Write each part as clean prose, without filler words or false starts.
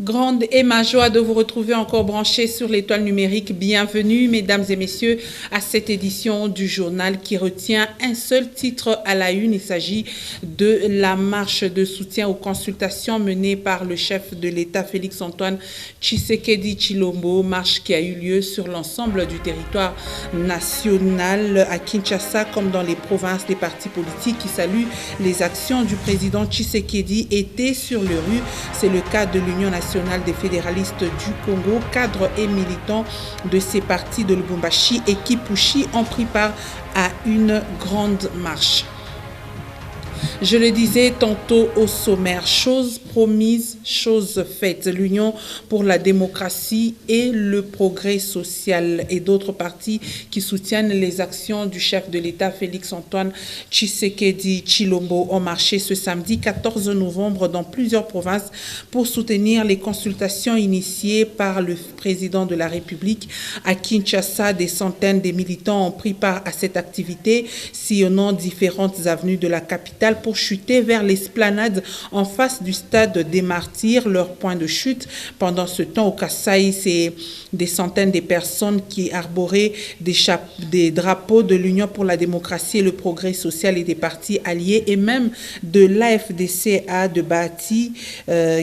Grande est ma joie de vous retrouver encore branchés sur l'étoile numérique. Bienvenue, mesdames et messieurs, à cette édition du journal qui retient un seul titre à la une. Il s'agit de la marche de soutien aux consultations menée par le chef de l'État, Félix-Antoine Tshisekedi Tshilombo. Marche qui a eu lieu sur l'ensemble du territoire national à Kinshasa, comme dans les provinces. Des partis politiques qui saluent les actions du président Tshisekedi étaient sur les rues. C'est le cas de l'Union nationale des fédéralistes du Congo. Cadres et militants de ces partis de Lubumbashi et Kipushi ont pris part à une grande marche. Je le disais tantôt au sommaire, chose promise, chose faite. L'Union pour la démocratie et le progrès social et d'autres partis qui soutiennent les actions du chef de l'État Félix-Antoine Tshisekedi Tshilombo ont marché ce samedi 14 novembre dans plusieurs provinces pour soutenir les consultations initiées par le président de la République à Kinshasa. Des centaines de militants ont pris part à cette activité, sillonnant différentes avenues de la capitale pour chuter vers l'esplanade en face du stade des Martyrs, leur point de chute. Pendant ce temps, au Kasaï, c'est des centaines de personnes qui arboraient des drapeaux de l'Union pour la démocratie et le progrès social et des partis alliés, et même de l'AFDCA de Bati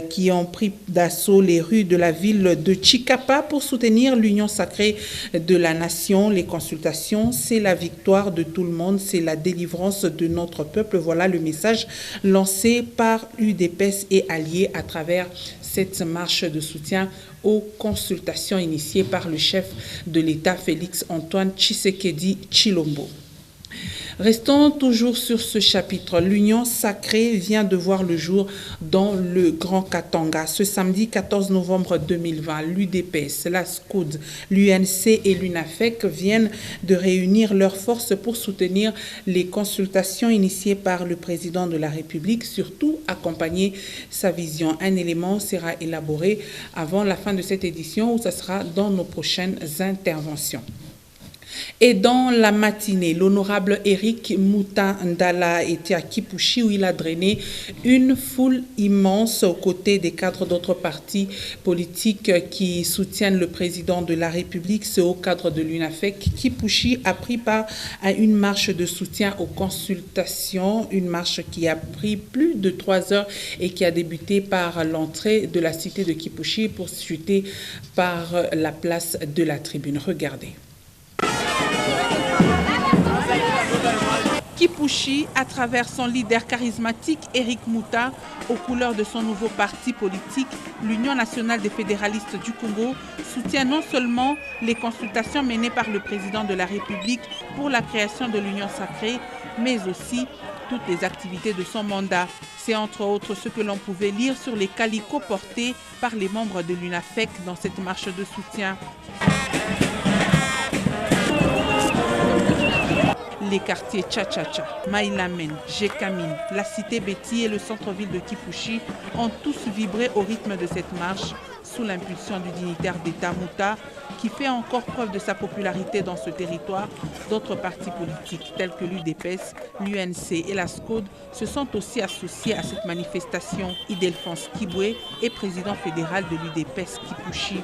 qui ont pris d'assaut les rues de la ville de Chikapa pour soutenir l'union sacrée de la nation. Les consultations, c'est la victoire de tout le monde, c'est la délivrance de notre peuple. Voilà le message lancé par UDPS et alliés à travers cette marche de soutien aux consultations initiées par le chef de l'État Félix-Antoine Tshisekedi Tshilombo. Restons toujours sur ce chapitre. L'Union sacrée vient de voir le jour dans le Grand Katanga. Ce samedi 14 novembre 2020, l'UDPS, la SCOUD, l'UNC et l'UNAFEC viennent de réunir leurs forces pour soutenir les consultations initiées par le président de la République, surtout accompagner sa vision. Un élément sera élaboré avant la fin de cette édition, où ça sera dans nos prochaines interventions. Et dans la matinée, l'honorable Eric Mutandala était à Kipushi où il a drainé une foule immense aux côtés des cadres d'autres partis politiques qui soutiennent le président de la République. C'est au cadre de l'UNAFEC. Kipushi a pris part à une marche de soutien aux consultations, une marche qui a pris plus de 3 heures et qui a débuté par l'entrée de la cité de Kipushi pour chuter par la place de la Tribune. Regardez. Kipushi, à travers son leader charismatique Eric Mouta, aux couleurs de son nouveau parti politique, l'Union nationale des fédéralistes du Congo, soutient non seulement les consultations menées par le président de la République pour la création de l'Union sacrée, mais aussi toutes les activités de son mandat. C'est entre autres ce que l'on pouvait lire sur les calicots portés par les membres de l'UNAFEC dans cette marche de soutien. Les quartiers Tcha-Tcha-Tcha, Maïlamen, Jekamine, la cité Betty et le centre-ville de Kipushi ont tous vibré au rythme de cette marche sous l'impulsion du dignitaire d'État Mouta qui fait encore preuve de sa popularité dans ce territoire. D'autres partis politiques tels que l'UDPS, l'UNC et la SCOUD se sont aussi associés à cette manifestation. Ildefonse Kibwe est président fédéral de l'UDPS Kipushi.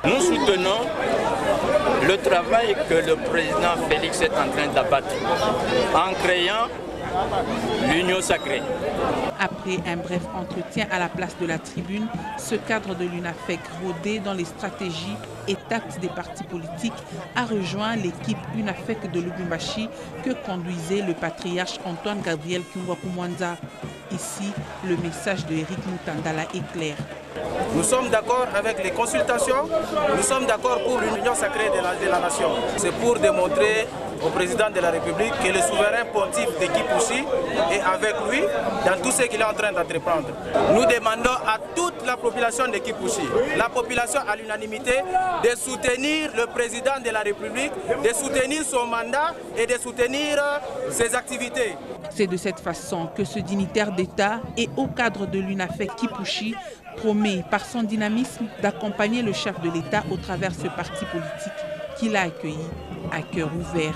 Nous soutenons le travail que le président Félix est en train d'abattre en créant l'Union sacrée. Après un bref entretien à la place de la Tribune, ce cadre de l'UNAFEC, rodé dans les stratégies et tactes des partis politiques, a rejoint l'équipe UNAFEC de Lubumbashi que conduisait le patriarche Antoine Gabriel Kingwakumwanza. Ici, le message de Eric Mutandala est clair. Nous sommes d'accord avec les consultations, nous sommes d'accord pour l'union sacrée de la nation. C'est pour démontrer au président de la République que le souverain pontife de Kipushi est avec lui dans tout ce qu'il est en train d'entreprendre. Nous demandons à toute la population de Kipushi, la population à l'unanimité, de soutenir le président de la République, de soutenir son mandat et de soutenir ses activités. C'est de cette façon que ce dignitaire d'État et au cadre de l'UNAFEC Kipushi promet par son dynamisme d'accompagner le chef de l'État au travers ce parti politique qu'il a accueilli à cœur ouvert.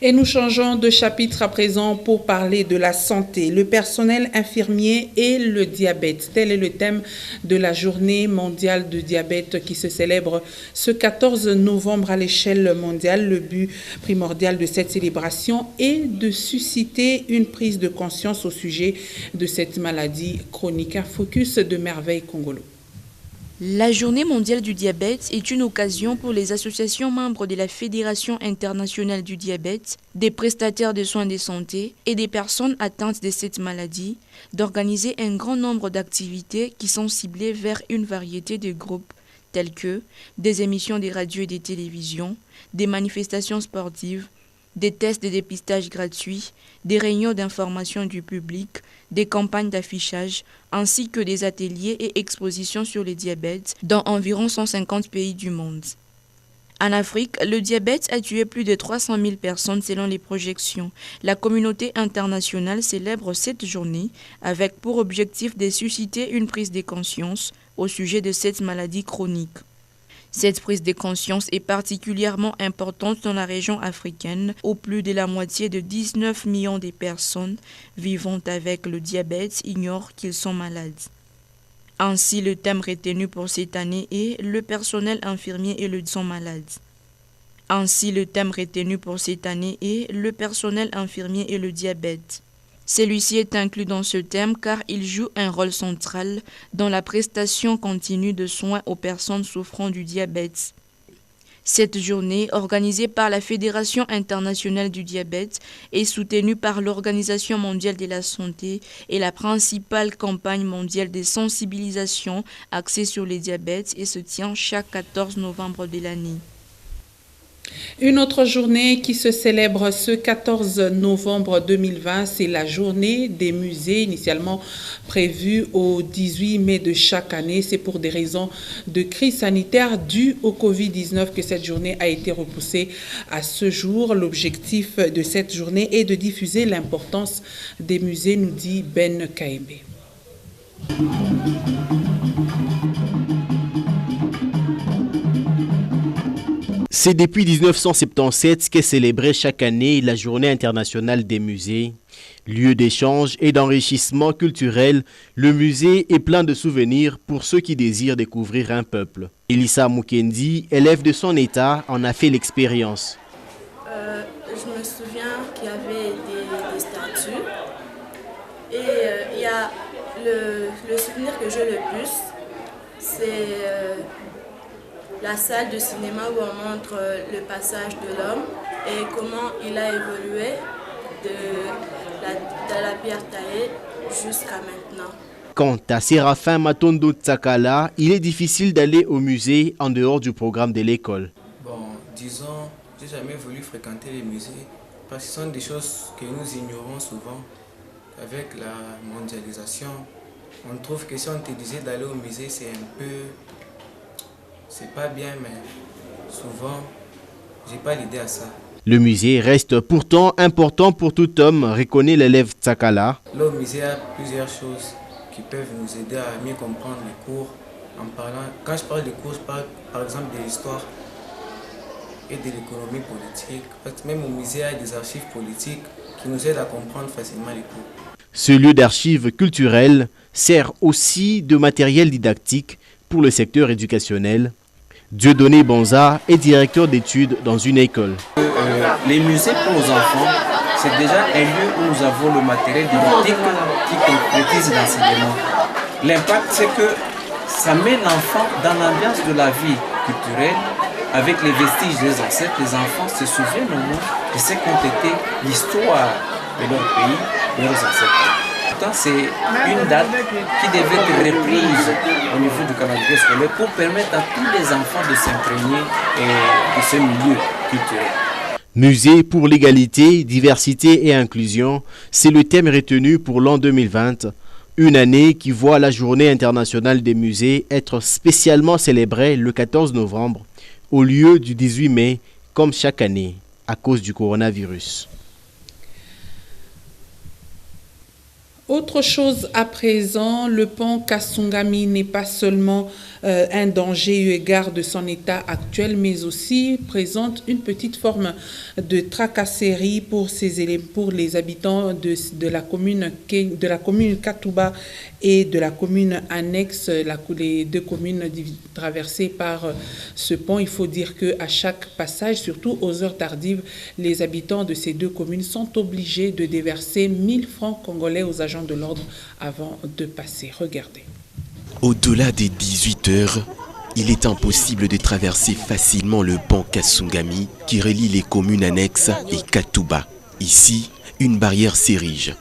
Et nous changeons de chapitre à présent pour parler de la santé, le personnel infirmier et le diabète. Tel est le thème de la journée mondiale du diabète qui se célèbre ce 14 novembre à l'échelle mondiale. Le but primordial de cette célébration est de susciter une prise de conscience au sujet de cette maladie chronique. Un focus de Merveille Congolo. La journée mondiale du diabète est une occasion pour les associations membres de la Fédération internationale du diabète, des prestataires de soins de santé et des personnes atteintes de cette maladie d'organiser un grand nombre d'activités qui sont ciblées vers une variété de groupes tels que des émissions de radio et de télévision, des manifestations sportives, des tests de dépistage gratuits, des réunions d'information du public, des campagnes d'affichage, ainsi que des ateliers et expositions sur le diabète dans environ 150 pays du monde. En Afrique, le diabète a tué plus de 300 000 personnes selon les projections. La communauté internationale célèbre cette journée avec pour objectif de susciter une prise de conscience au sujet de cette maladie chronique. Cette prise de conscience est particulièrement importante dans la région africaine où plus de la moitié de 19 millions de personnes vivant avec le diabète ignorent qu'ils sont malades. Ainsi, le thème retenu pour cette année est « Le personnel infirmier et le sont malades ». Ainsi, le thème retenu pour cette année est « Le personnel infirmier et le diabète ». Celui-ci est inclus dans ce thème car il joue un rôle central dans la prestation continue de soins aux personnes souffrant du diabète. Cette journée, organisée par la Fédération internationale du diabète et soutenue par l'Organisation mondiale de la santé, est la principale campagne mondiale de sensibilisation axée sur le diabète et se tient chaque 14 novembre de l'année. Une autre journée qui se célèbre ce 14 novembre 2020, c'est la journée des musées, initialement prévue au 18 mai de chaque année. C'est pour des raisons de crise sanitaire due au Covid-19 que cette journée a été repoussée à ce jour. L'objectif de cette journée est de diffuser l'importance des musées, nous dit Ben Kaembe. C'est depuis 1977 qu'est célébrée chaque année la Journée internationale des musées. Lieu d'échange et d'enrichissement culturel, le musée est plein de souvenirs pour ceux qui désirent découvrir un peuple. Elissa Mukendi, élève de son état, en a fait l'expérience. Je me souviens qu'il y avait des statues et il y a le souvenir que j'ai le plus, c'est la salle de cinéma où on montre le passage de l'homme et comment il a évolué de la pierre taillée jusqu'à maintenant. Quant à Séraphin Matondo Tsakala, il est difficile d'aller au musée en dehors du programme de l'école. Bon, disons, j'ai jamais voulu fréquenter les musées parce que ce sont des choses que nous ignorons souvent. Avec la mondialisation, on trouve que si on te disait d'aller au musée, c'est un peu... C'est pas bien, mais souvent, j'ai pas l'idée à ça. Le musée reste pourtant important pour tout homme, reconnaît l'élève Tsakala. Là, au musée, il y a plusieurs choses qui peuvent nous aider à mieux comprendre les cours. Quand je parle de cours, je parle par exemple de l'histoire et de l'économie politique. Même au musée, il y a des archives politiques qui nous aident à comprendre facilement les cours. Ce lieu d'archives culturelles sert aussi de matériel didactique pour le secteur éducationnel. Dieudonné Bonza est directeur d'études dans une école. Les musées pour nos enfants, c'est déjà un lieu où nous avons le matériel didactique qui concrétise l'enseignement. L'impact, c'est que ça met l'enfant dans l'ambiance de la vie culturelle, avec les vestiges des ancêtres. Les enfants se souviennent au moins de ce qu'ont été l'histoire de leur pays, de leurs ancêtres. C'est une date qui devait être reprise au niveau du calendrier scolaire pour permettre à tous les enfants de s'imprégner de ce milieu culturel. Musée pour l'égalité, diversité et inclusion, c'est le thème retenu pour l'an 2020. Une année qui voit la Journée internationale des musées être spécialement célébrée le 14 novembre au lieu du 18 mai comme chaque année à cause du coronavirus. Autre chose à présent, le pont Kasungami n'est pas seulement un danger eu égard de son état actuel, mais aussi présente une petite forme de tracasserie pour les habitants de la commune Katouba et de la commune annexe, les deux communes traversées par ce pont. Il faut dire qu'à chaque passage, surtout aux heures tardives, les habitants de ces deux communes sont obligés de déverser 1000 francs congolais aux agents de l'ordre avant de passer. Regardez. Au-delà des 18 heures, il est impossible de traverser facilement le pont Kasungami qui relie les communes annexes et Katouba. Ici, une barrière s'érige.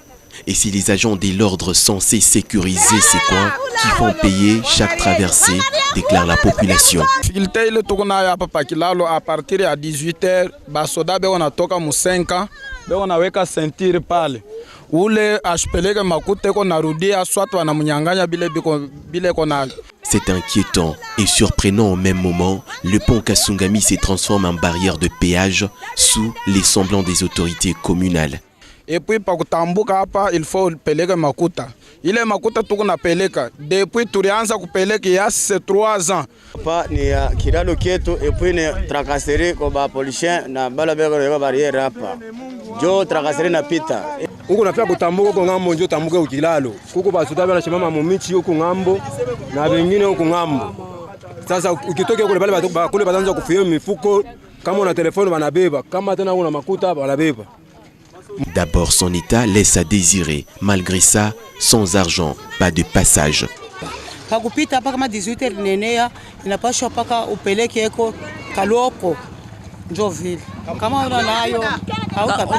Et c'est les agents de l'ordre censés sécuriser ces coins qui font payer chaque traversée, déclare la population. À partir de 18h, on a toka musenka, on a weka sentir pale. C'est inquiétant et surprenant au même moment. Le pont Kasungami se transforme en barrière de péage sous les semblants des autorités communales. Et puis, pour kutambuka hapa, il faut peleka makuta. Ile makuta tuko na peleka. Depuis tulianza kupeleka il y a 3 ans. Hapa ni kilalo kietu et puis ni tracasserie kwa ba policier na bala beko ya barrière hapa. Jo tracasserie na pita. Huko napia kutambuka kwa ngambo njo tambuka ukilalo. Huko basuda bana shimama mumichi huko ngambo na wengine huko ngambo. Sasa ukitoka kule pale kule banaanza kufia mifuko kama una telefoni wanabeba, kama tena una makuta wanabeba. D'abord, son état laisse à désirer. Malgré ça, sans argent, pas de passage. Pakupita paka 18h nenea inapashwa paka upeleke eko Kaloko Njoville. Kama una nayo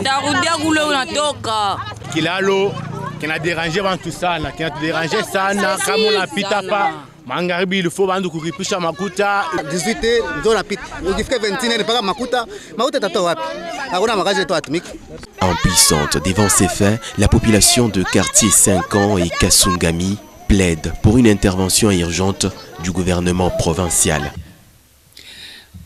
utarudia kule unatoka. Kilalo kina déranger bantu sana, kina déranger sana kama unapita pa Mangaribi il faut bandu kuripisha makuta 18 ndo napita. Ukifika 21 paka makuta tatoa wapi? Hakuna magaje to atumiki. Impuissante devant ces faits, la population de quartier 5 ans et Kasungami plaide pour une intervention urgente du gouvernement provincial.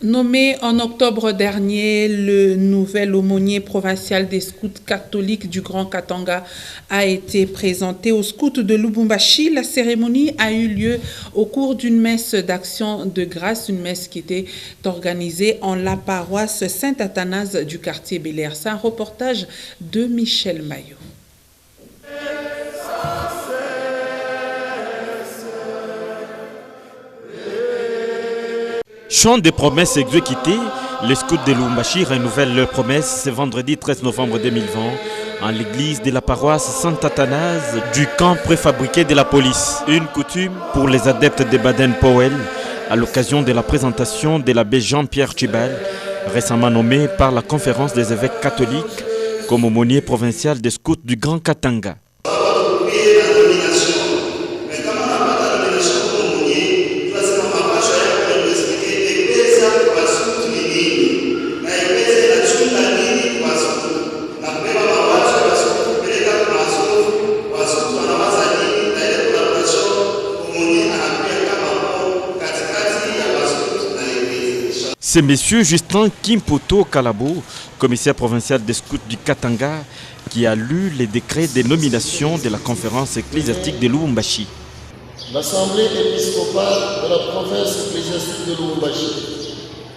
Nommé en octobre dernier, le nouvel aumônier provincial des scouts catholiques du Grand Katanga a été présenté aux scouts de Lubumbashi. La cérémonie a eu lieu au cours d'une messe d'action de grâce, une messe qui était organisée en la paroisse Saint-Athanase du quartier Bel-Air. C'est un reportage de Michel Maillot. Chant des promesses exécutées, les scouts de Lubumbashi renouvellent leurs promesses ce vendredi 13 novembre 2020 en l'église de la paroisse Saint-Athanase du camp préfabriqué de la police. Une coutume pour les adeptes de Baden-Powell à l'occasion de la présentation de l'abbé Jean-Pierre Chibal, récemment nommé par la conférence des évêques catholiques comme aumônier provincial des scouts du Grand Katanga. C'est M. Justin Kimpoto Kalabo, commissaire provincial des scouts du Katanga, qui a lu les décrets de nomination de la conférence ecclésiastique de Lubumbashi. L'Assemblée épiscopale de la province ecclésiastique de Lubumbashi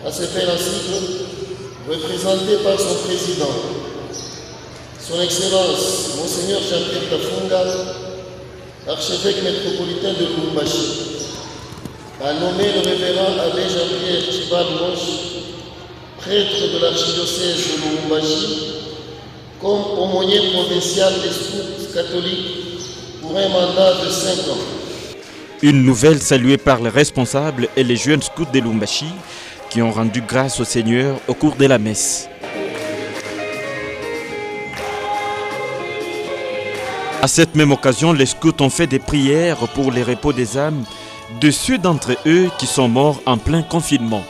a ses pères ainsi représentée par son président, son Excellence, Monseigneur Jean-Pierre Tafunga, archevêque métropolitain de Lubumbashi, a nommé le révérend abbé Jean-Pierre Chibal Moche, prêtre de l'archidiocèse de Lubumbashi, comme aumônier provincial des scouts catholiques pour un mandat de 5 ans. Une nouvelle saluée par les responsables et les jeunes scouts de Lubumbashi qui ont rendu grâce au Seigneur au cours de la messe. À cette même occasion, les scouts ont fait des prières pour les repos des âmes de ceux d'entre eux qui sont morts en plein confinement.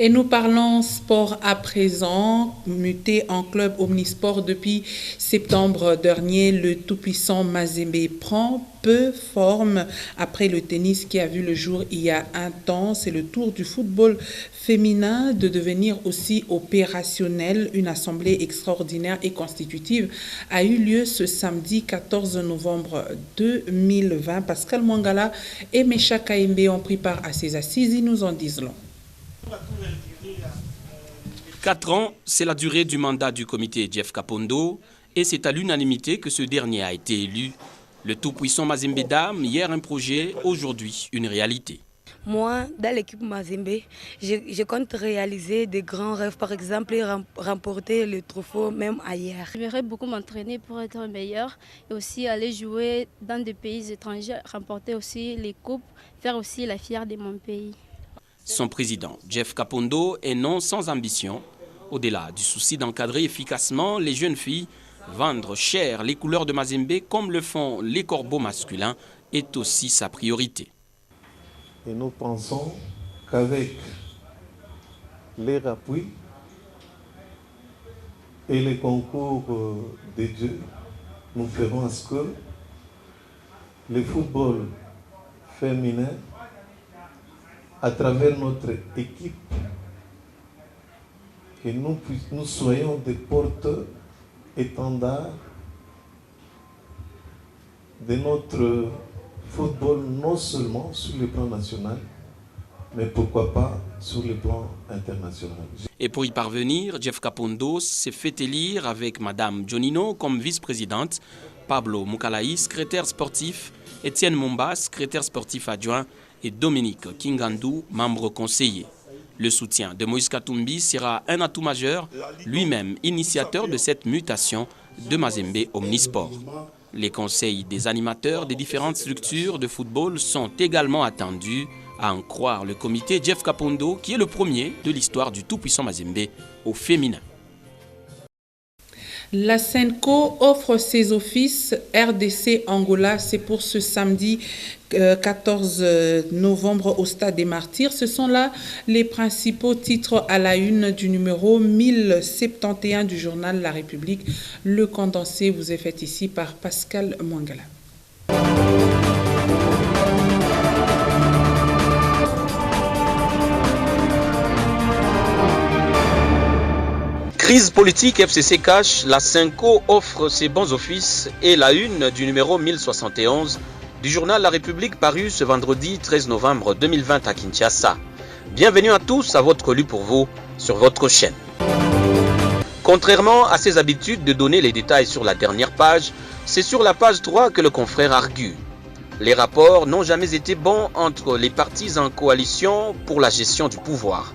Et nous parlons sport à présent. Muté en club omnisport depuis septembre dernier, le tout-puissant Mazembe prend peu forme après le tennis qui a vu le jour il y a un temps. C'est le tour du football féminin de devenir aussi opérationnel. Une assemblée extraordinaire et constitutive a eu lieu ce samedi 14 novembre 2020. Pascal Mwangala et Mecha Kaembe ont pris part à ces assises. Ils nous en disent long. 4 ans, c'est la durée du mandat du comité Jeff Kapondo et c'est à l'unanimité que ce dernier a été élu. Le tout-puissant Mazembe Dame, hier un projet, aujourd'hui une réalité. Moi, dans l'équipe Mazembe, je compte réaliser des grands rêves, par exemple remporter le trophée même ailleurs. J'aimerais beaucoup m'entraîner pour être meilleur et aussi aller jouer dans des pays étrangers, remporter aussi les coupes, faire aussi la fierté de mon pays. Son président, Jeff Kapondo, est non sans ambition. Au-delà du souci d'encadrer efficacement les jeunes filles, vendre cher les couleurs de Mazembe comme le font les corbeaux masculins est aussi sa priorité. Et nous pensons qu'avec les appuis et les concours de Dieu, nous ferons à ce que le football féminin, à travers notre équipe, que nous soyons des porte-étendards de notre football, non seulement sur le plan national, mais pourquoi pas sur le plan international. Et pour y parvenir, Jeff Kapondo s'est fait élire avec Madame Jonino comme vice-présidente, Pablo Mukalaï, secrétaire sportif, Étienne Mumba, secrétaire sportif adjoint, et Dominique Kingandu, membre conseiller. Le soutien de Moïse Katumbi sera un atout majeur, lui-même initiateur de cette mutation de Mazembe Omnisport. Les conseils des animateurs des différentes structures de football sont également attendus, à en croire le comité Jeff Kapondo, qui est le premier de l'histoire du tout-puissant Mazembe au féminin. La SENCO offre ses offices RDC Angola. C'est pour ce samedi 14 novembre au Stade des Martyrs. Ce sont là les principaux titres à la une du numéro 1071 du journal La République. Le condensé vous est fait ici par Pascal Mwangala. Crise politique, FCC cache, la SENCO offre ses bons offices et la une du numéro 1071 du journal La République paru ce vendredi 13 novembre 2020 à Kinshasa. Bienvenue à tous à votre lu pour vous sur votre chaîne. Contrairement à ses habitudes de donner les détails sur la dernière page, c'est sur la page 3 que le confrère argue. Les rapports n'ont jamais été bons entre les partis en coalition pour la gestion du pouvoir.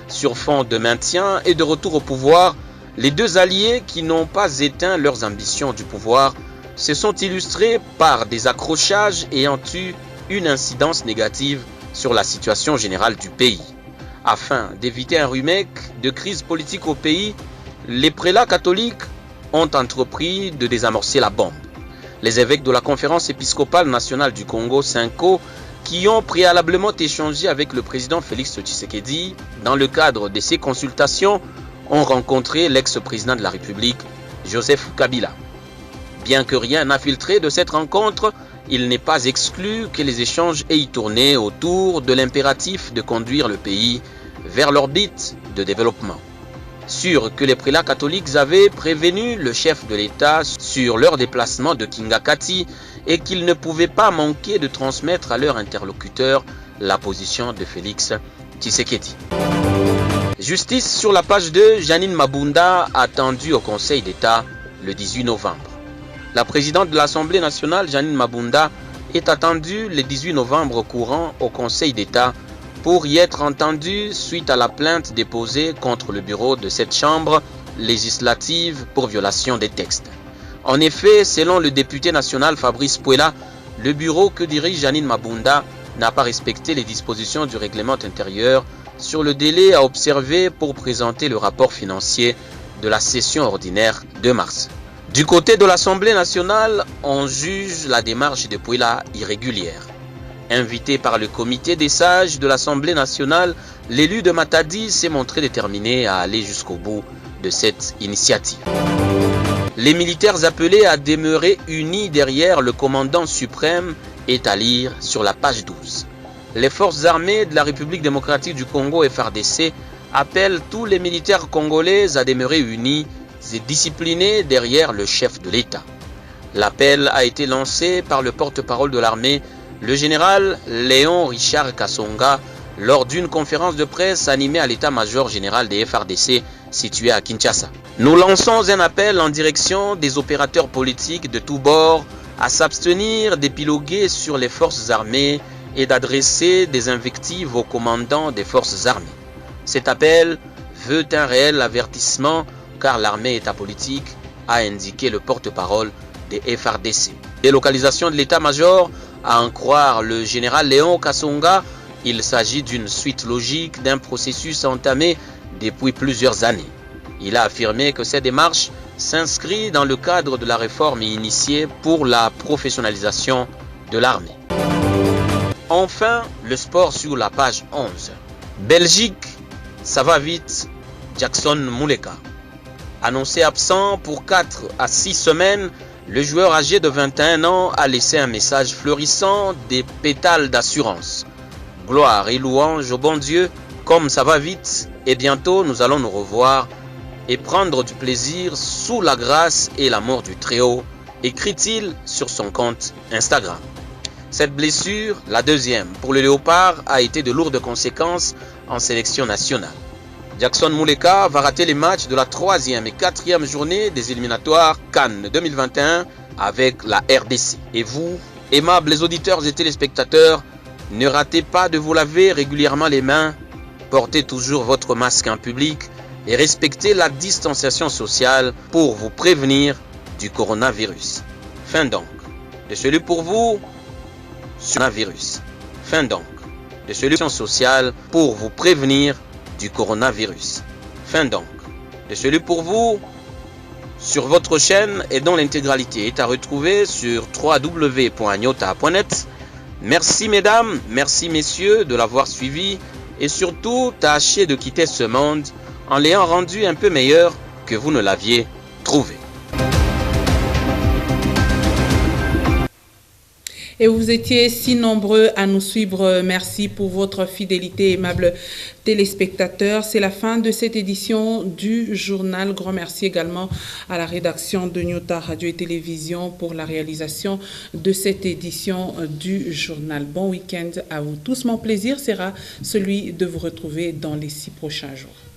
Sur fond de maintien et de retour au pouvoir, les deux alliés qui n'ont pas éteint leurs ambitions du pouvoir se sont illustrés par des accrochages ayant eu une incidence négative sur la situation générale du pays. Afin d'éviter un remake de crise politique au pays, les prélats catholiques ont entrepris de désamorcer la bombe. Les évêques de la Conférence épiscopale nationale du Congo, SENCO, qui ont préalablement échangé avec le président Félix Tshisekedi dans le cadre de ces consultations, ont rencontré l'ex-président de la République, Joseph Kabila. Bien que rien n'a filtré de cette rencontre, il n'est pas exclu que les échanges aient tourné autour de l'impératif de conduire le pays vers l'orbite de développement. Sûr que les prélats catholiques avaient prévenu le chef de l'État sur leur déplacement de Kingakati et qu'ils ne pouvaient pas manquer de transmettre à leur interlocuteur la position de Félix Tshisekedi. Justice sur la page 2, Janine Mabunda attendue au Conseil d'État le 18 novembre. La présidente de l'Assemblée nationale, Janine Mabunda, est attendue le 18 novembre courant au Conseil d'État pour y être entendue suite à la plainte déposée contre le bureau de cette chambre législative pour violation des textes. En effet, selon le député national Fabrice Puela, le bureau que dirige Janine Mabunda n'a pas respecté les dispositions du règlement intérieur sur le délai à observer pour présenter le rapport financier de la session ordinaire de mars. Du côté de l'Assemblée nationale, on juge la démarche de Puela irrégulière. Invité par le comité des sages de l'Assemblée nationale, l'élu de Matadi s'est montré déterminé à aller jusqu'au bout de cette initiative. Les militaires appelés à demeurer unis derrière le commandant suprême est à lire sur la page 12. Les forces armées de la République démocratique du Congo FARDC appellent tous les militaires congolais à demeurer unis et disciplinés derrière le chef de l'État. L'appel a été lancé par le porte-parole de l'armée, le général Léon Richard Kasonga, lors d'une conférence de presse animée à l'état-major général des FARDC situé à Kinshasa. Nous lançons un appel en direction des opérateurs politiques de tous bords à s'abstenir d'épiloguer sur les forces armées et d'adresser des invectives aux commandants des forces armées. Cet appel veut un réel avertissement car l'armée est apolitique, a indiqué le porte-parole des FARDC. Délocalisation de l'état-major, à en croire le général Léon Kasonga, il s'agit d'une suite logique d'un processus entamé depuis plusieurs années. Il a affirmé que cette démarche s'inscrit dans le cadre de la réforme initiée pour la professionnalisation de l'armée. Enfin, le sport sur la page 11. Belgique, ça va vite, Jackson Muleka. Annoncé absent pour 4 à 6 semaines, le joueur âgé de 21 ans a laissé un message fleurissant des pétales d'assurance. Gloire et louange au bon Dieu, comme ça va vite, et bientôt nous allons nous revoir et prendre du plaisir sous la grâce et l'amour du Très-Haut, écrit-il sur son compte Instagram. Cette blessure, la deuxième pour le Léopard, a été de lourdes conséquences en sélection nationale. Jackson Muleka va rater les matchs de la 3e et 4e journée des éliminatoires Cannes 2021 avec la RDC. Et vous, aimables auditeurs et téléspectateurs, ne ratez pas de vous laver régulièrement les mains, portez toujours votre masque en public et respectez la distanciation sociale pour vous prévenir du coronavirus. Fin donc de celui pour vous sur le coronavirus. Fin donc de solution sociale pour vous prévenir du coronavirus. Fin donc de celui pour vous sur votre chaîne et dont l'intégralité est à retrouver sur www.agnota.net. Merci mesdames, merci messieurs de l'avoir suivi et surtout tâchez de quitter ce monde en l'ayant rendu un peu meilleur que vous ne l'aviez trouvé. Et vous étiez si nombreux à nous suivre. Merci pour votre fidélité, aimables téléspectateurs. C'est la fin de cette édition du journal. Grand merci également à la rédaction de Agnota Radio et Télévision pour la réalisation de cette édition du journal. Bon week-end à vous tous. Mon plaisir sera celui de vous retrouver dans les 6 prochains jours.